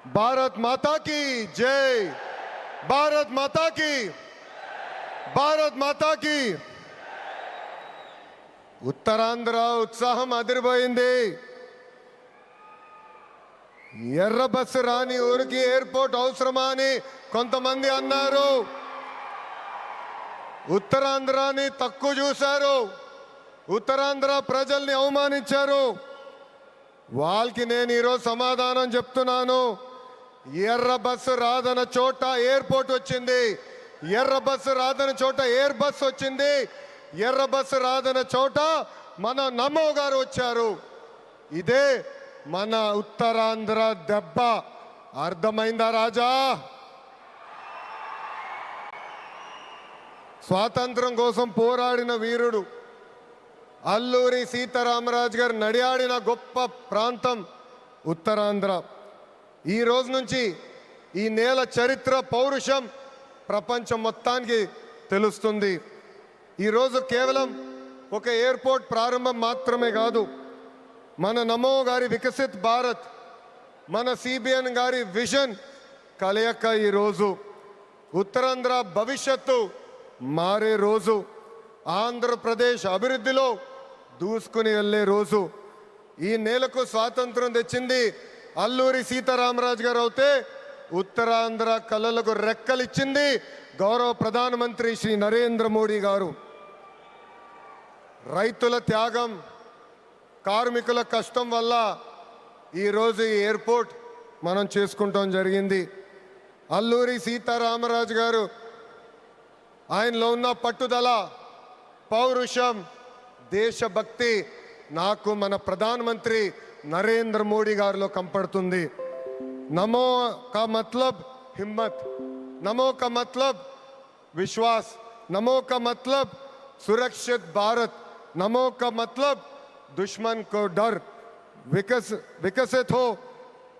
भारत माता की जय, भारत माता की, भारत माता की। ఉత్తరాంధ్ర ఉత్సాహం అదిరిపోయింది. ఎర్ర బస్సు రాని ఊరికి ఎయిర్పోర్ట్ అవసరమా అని కొంతమంది అన్నారు. ఉత్తరాంధ్రాని తక్కువ చూశారు, ఉత్తరాంధ్ర ప్రజల్ని అవమానించారు. వాళ్ళకి నేను ఈరోజు సమాధానం చెప్తున్నాను. ఎర్ర బస్సు రాదన్న చోట ఎయిర్పోర్ట్ వచ్చింది, ఎర్ర బస్సు రాదన్న చోట ఎయిర్ బస్ వచ్చింది, ఎర్ర బస్సు రాదన్న చోట మన నమో గారు వచ్చారు. ఇదే మన ఉత్తరాంధ్ర దెబ్బ. అర్థమైందా రాజా? స్వాతంత్రం కోసం పోరాడిన వీరుడు అల్లూరి సీతారామరాజు గారు నడియాడిన గొప్ప ప్రాంతం ఉత్తరాంధ్ర. ఈ రోజు నుంచి ఈ నేల చరిత్ర, పౌరుషం ప్రపంచం మొత్తానికి తెలుస్తుంది. ఈరోజు కేవలం ఒక ఎయిర్పోర్ట్ ప్రారంభం మాత్రమే కాదు, మన నమో గారి వికసిత్ భారత్, మన సిబిఎన్ గారి విజన్ కలయిక ఈరోజు ఉత్తరాంధ్ర భవిష్యత్తు మారే రోజు, ఆంధ్రప్రదేశ్ అభివృద్ధిలో దూసుకుని వెళ్ళే రోజు. ఈ నేలకు స్వాతంత్రం తెచ్చింది అల్లూరి సీతారామరాజు గారు అవుతే, ఉత్తరాంధ్ర కళలకు రెక్కలిచ్చింది గౌరవ ప్రధానమంత్రి శ్రీ నరేంద్ర మోడీ గారు. రైతుల త్యాగం, కార్మికుల కష్టం వల్ల ఈరోజు ఈ ఎయిర్పోర్ట్ మనం చేసుకుంటాం జరిగింది. అల్లూరి సీతారామరాజు గారు ఆయనలో ఉన్న పట్టుదల, పౌరుషం, దేశభక్తి నాకు మన ప్రధానమంత్రి నరేంద్ర మోడీ గారిలో కంపడుతుంది. నమో కా మతలబ్ హిమ్మత్, నమో కా మతలబ్ విశ్వాస్, నమో కా మతలబ్ सुरक्षित भारत, नमो का मतलब दुश्मन को डर, विकसित हो,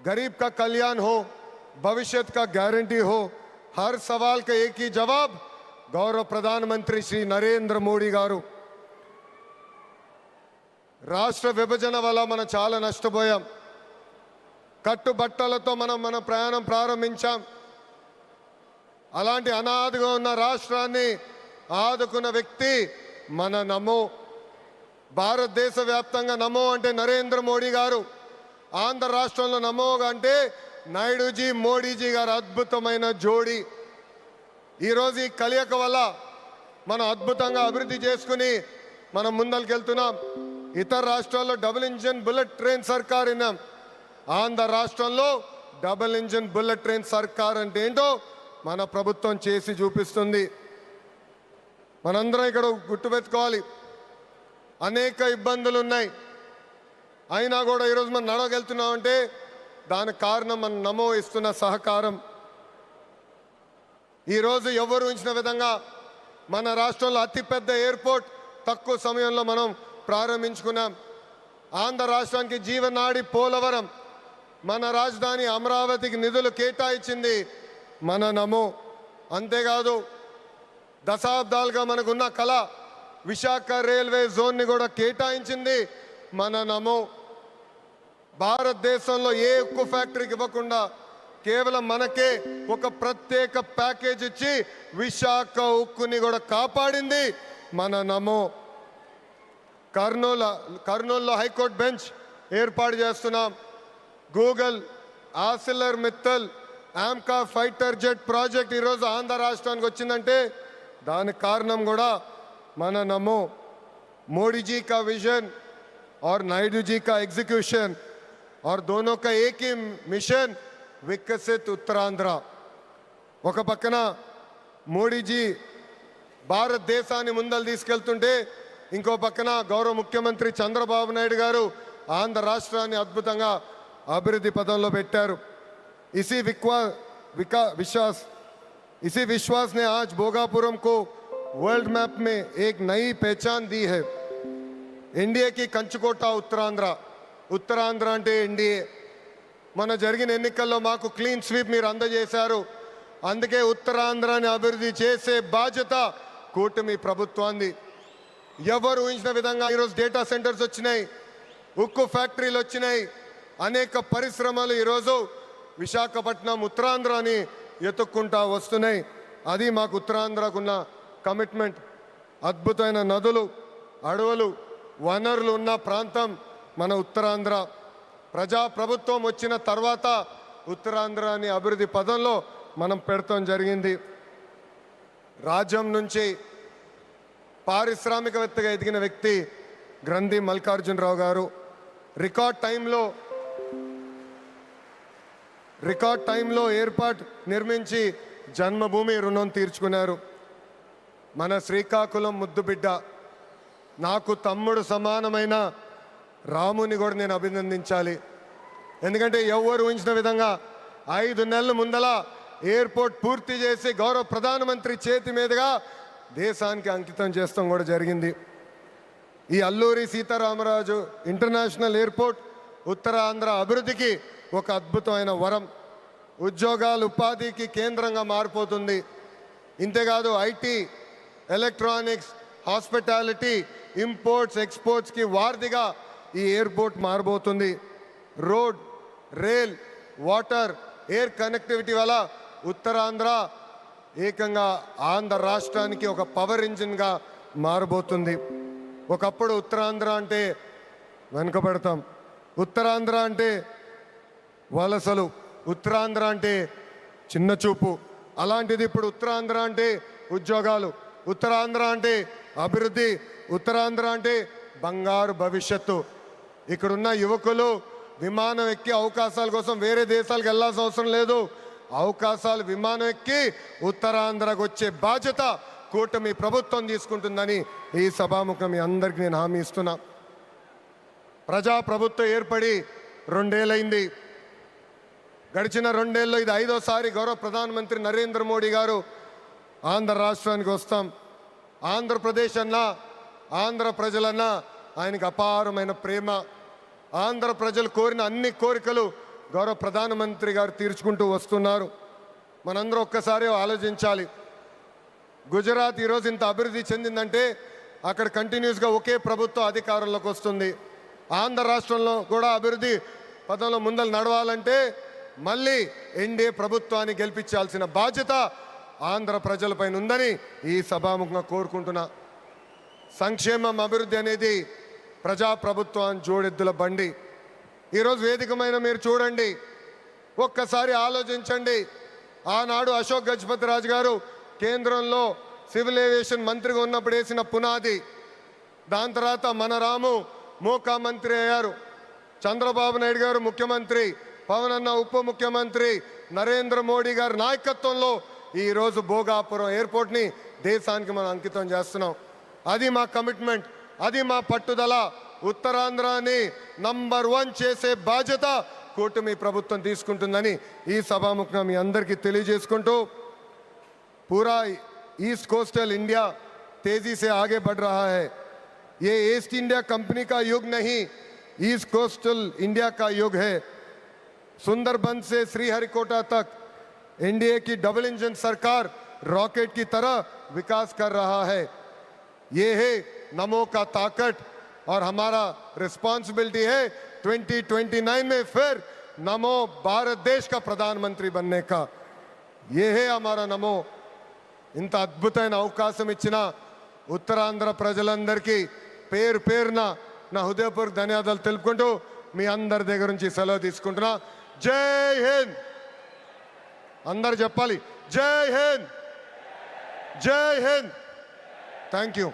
गरीब का कल्याण हो, भविष्य का गारंटी हो. हर सवाल का एक ही जवाब गौरव प्रधानमंत्री श्री नरेंद्र मोदी गारू. రాష్ట్ర విభజన వల్ల మనం చాలా నష్టపోయాం. కట్టుబట్టలతో మన ప్రయాణం ప్రారంభించాం. అలాంటి అనాథగా ఉన్న రాష్ట్రాన్ని ఆదుకున్న వ్యక్తి మన నమో. భారతదేశ వ్యాప్తంగా నమో అంటే నరేంద్ర మోడీ గారు, ఆంధ్ర రాష్ట్రంలో నమో అంటే నాయుడుజీ, మోడీజీ గారు అద్భుతమైన జోడీ. ఈరోజు ఈ కలయిక వల్ల మనం అద్భుతంగా అభివృద్ధి చేసుకుని మనం ముందరికి వెళ్తున్నాం. ఇతర రాష్ట్రాల్లో డబుల్ ఇంజిన్ బుల్లెట్ ట్రైన్ సర్కార్ విన్నాం. ఆంధ్ర రాష్ట్రంలో డబుల్ ఇంజిన్ బుల్లెట్ ట్రైన్ సర్కార్ అంటే ఏంటో మన ప్రభుత్వం చేసి చూపిస్తుంది. మనందరం ఇక్కడ గుర్తుపెట్టుకోవాలి, అనేక ఇబ్బందులు ఉన్నాయి, అయినా కూడా ఈరోజు మనం నడవగలుగుతున్నామంటే దానికి కారణం మన నమో ఇస్తున్న సహకారం. ఈరోజు ఎవరు ఊహించిన విధంగా మన రాష్ట్రంలో అతిపెద్ద ఎయిర్పోర్ట్ తక్కువ సమయంలో మనం ప్రారంభించుకున్నాం. ఆంధ్ర రాష్ట్రానికి జీవనాడి పోలవరం, మన రాజధాని అమరావతికి నిధులు కేటాయించింది మన నమో. అంతేకాదు దశాబ్దాలుగా మనకున్న కళ విశాఖ రైల్వే జోన్ని కూడా కేటాయించింది మన నమో. భారతదేశంలో ఏ ఉక్కు ఫ్యాక్టరీకి ఇవ్వకుండా కేవలం మనకే ఒక ప్రత్యేక ప్యాకేజ్ ఇచ్చి విశాఖ ఉక్కుని కూడా కాపాడింది మన నమో. కర్నూలులో హైకోర్టు బెంచ్ ఏర్పాటు చేస్తున్నాం. Google, ఆసిలర్ Mittal, AMCA fighter jet project ఈరోజు ఆంధ్ర రాష్ట్రానికి వచ్చిందంటే దానికి కారణం కూడా మన నమో. मोदी जी का विजन और नायडू जी का एग्जीक्यूशन और दोनों का एक ही मिशन, विकसित उत्तरांध्र. ఒక పక్కన మోడీజీ భారతదేశాన్ని ముందలు తీసుకెళ్తుంటే ఇంకో పక్కన గౌరవ ముఖ్యమంత్రి చంద్రబాబు నాయుడు గారు ఆంధ్ర రాష్ట్రాన్ని అద్భుతంగా అభివృద్ధి పదంలో పెట్టారు. इसी विश्वास ने आज भोगापुरम को वर्ल्ड मैप में एक नई पहचान दी है. इंडिया की कंचकोट उत्तरांध्र, उत्तरांध्र అంటే ఎన్డీఏ. మన జరిగిన ఎన్నికల్లో మాకు క్లీన్ స్వీప్ మీరు అందజేశారు. అందుకే ఉత్తరాంధ్రాన్ని అభివృద్ధి చేసే బాధ్యత కూటమి ప్రభుత్వాన్ని. ఎవరు ఊహించిన విధంగా ఈరోజు డేటా సెంటర్స్ వచ్చినాయి, ఉక్కు ఫ్యాక్టరీలు వచ్చినాయి, అనేక పరిశ్రమలు ఈరోజు విశాఖపట్నం ఉత్తరాంధ్రని ఎత్తుక్కుంటా వస్తున్నాయి. అది మాకు ఉత్తరాంధ్రకున్న కమిట్మెంట్. అద్భుతమైన నదులు, అడవులు, వనరులు ఉన్న ప్రాంతం మన ఉత్తరాంధ్ర. ప్రజాప్రభుత్వం వచ్చిన తర్వాత ఉత్తరాంధ్రాని అభివృద్ధి పదంలో మనం పెడతాం జరిగింది. రాజ్యం నుంచి పారిశ్రామికవేత్తగా ఎదిగిన వ్యక్తి గ్రంథి మల్లికార్జునరావు గారు రికార్డ్ టైంలో ఎయిర్పోర్ట్ నిర్మించి జన్మభూమి రుణం తీర్చుకున్నారు. మన శ్రీకాకుళం ముద్దుబిడ్డ, నాకు తమ్ముడు సమానమైన రాముని కూడా నేను అభినందించాలి. ఎందుకంటే ఎవరు ఊహించిన విధంగా 5 నెలల ముందల ఎయిర్పోర్ట్ పూర్తి చేసి గౌరవ ప్రధానమంత్రి చేతి మీదుగా దేశానికి అంకితం చేస్తాం కూడా జరిగింది. ఈ అల్లూరి సీతారామరాజు ఇంటర్నేషనల్ ఎయిర్పోర్ట్ ఉత్తరాంధ్ర అభివృద్ధికి ఒక అద్భుతమైన వరం. ఉద్యోగాలు, ఉపాధికి కేంద్రంగా మారిపోతుంది. ఇంతేకాదు ఐటీ, ఎలక్ట్రానిక్స్, హాస్పిటాలిటీ, ఇంపోర్ట్స్, ఎక్స్పోర్ట్స్కి వారధిగా ఈ ఎయిర్పోర్ట్ మారబోతుంది. Road, rail, water, air connectivity వల్ల ఉత్తరాంధ్ర ఏకంగా ఆంధ్ర రాష్ట్రానికి ఒక పవర్ ఇంజిన్గా మారబోతుంది. ఒకప్పుడు ఉత్తరాంధ్ర అంటే వెనుకబడతాం, ఉత్తరాంధ్ర అంటే వలసలు, ఉత్తరాంధ్ర అంటే చిన్న చూపు. అలాంటిది ఇప్పుడు ఉత్తరాంధ్ర అంటే ఉద్యోగాలు, ఉత్తరాంధ్ర అంటే అభివృద్ధి, ఉత్తరాంధ్ర అంటే బంగారు భవిష్యత్తు. ఇక్కడున్న యువకులు విమానం ఎక్కి అవకాశాల కోసం వేరే దేశాలకు వెళ్ళాల్సిన అవసరం లేదు. అవకాశాలు విమానం ఎక్కి ఉత్తరాంధ్రకు వచ్చే బాధ్యత కూటమి ప్రభుత్వం తీసుకుంటుందని ఈ సభాముఖం మీ అందరికీ నేను హామీ ఇస్తున్నా. ప్రజాప్రభుత్వం ఏర్పడి 2 ఏళ్ళైంది. గడిచిన 2 ఏళ్ళలో ఇది 5వసారి గౌరవ ప్రధానమంత్రి నరేంద్ర మోడీ గారు ఆంధ్ర రాష్ట్రానికి వస్తాం. ఆంధ్రప్రదేశ్ అన్నా, ఆంధ్ర ప్రజలన్నా ఆయనకు అపారమైన ప్రేమ. ఆంధ్ర ప్రజలు కోరిన అన్ని కోరికలు గౌరవ ప్రధానమంత్రి గారు తీర్చుకుంటూ వస్తున్నారు. మనందరూ ఒక్కసారి ఆలోచించాలి. గుజరాత్ ఈరోజు ఇంత అభివృద్ధి చెందిందంటే అక్కడ కంటిన్యూస్గా ఒకే ప్రభుత్వం అధికారంలోకి వస్తుంది. ఆంధ్ర రాష్ట్రంలో కూడా అభివృద్ధి పదంలో ముందలు నడవాలంటే మళ్ళీ ఎన్డీఏ ప్రభుత్వాన్ని గెలిపించాల్సిన బాధ్యత ఆంధ్ర ప్రజలపైన ఉందని ఈ సభాముఖంగా కోరుకుంటున్నా. సంక్షేమం, అభివృద్ధి అనేది ప్రజాప్రభుత్వాన్ని జోడెద్దుల బండి. ఈరోజు వేదికమైన మీరు చూడండి, ఒక్కసారి ఆలోచించండి. ఆనాడు అశోక్ గజపతి రాజు గారు కేంద్రంలో సివిల్ ఏవియేషన్ మంత్రిగా ఉన్నప్పుడు వేసిన పునాది. దాని తర్వాత మన రాము మోకా మంత్రి అయ్యారు, చంద్రబాబు నాయుడు గారు ముఖ్యమంత్రి, పవన్ అన్న ఉప ముఖ్యమంత్రి, నరేంద్ర మోడీ గారి నాయకత్వంలో ఈరోజు భోగాపురం ఎయిర్పోర్ట్ని దేశానికి మనం అంకితం చేస్తున్నాం. అది మా కమిట్మెంట్, అది మా పట్టుదల. ఉత్తరాంధ్రాని నంబర్ 1 చేసే బాధ్యత కూటమి ప్రభుత్వం తీసుకుంటుందని ఈ సభాముఖంగా మీ అందరికీ తెలియజేసుకుంటూ, पूरा ईस्ट कोस्टल इंडिया तेजी से आगे बढ़ रहा है. ये ईस्ट इंडिया कंपनी का युग नहीं, ईस्ट कोस्टल इंडिया का युग है. सुंदरबन से श्रीहरिकोटा तक एनडीए की डबल इंजन सरकार रॉकेट की तरह विकास कर रहा है. ये है नमो का ताकत और हमारा रिस्पॉन्सिबिलिटी है 2029 में फिर नमो भारत देश का प्रधानमंत्री बनने का. ये है हमारा नमो. ఇంత అద్భుతమైన అవకాశం ఇచ్చిన ఉత్తరాంధ్ర ప్రజలందరికీ పేరు పేరున నా హృదయపూర్వక ధన్యవాదాలు తెలుపుకుంటూ మీ అందరి దగ్గర నుంచి సెలవు తీసుకుంటున్నా. జై హింద్. అందరు చెప్పాలి, జై హింద్, జై హింద్. Thank you.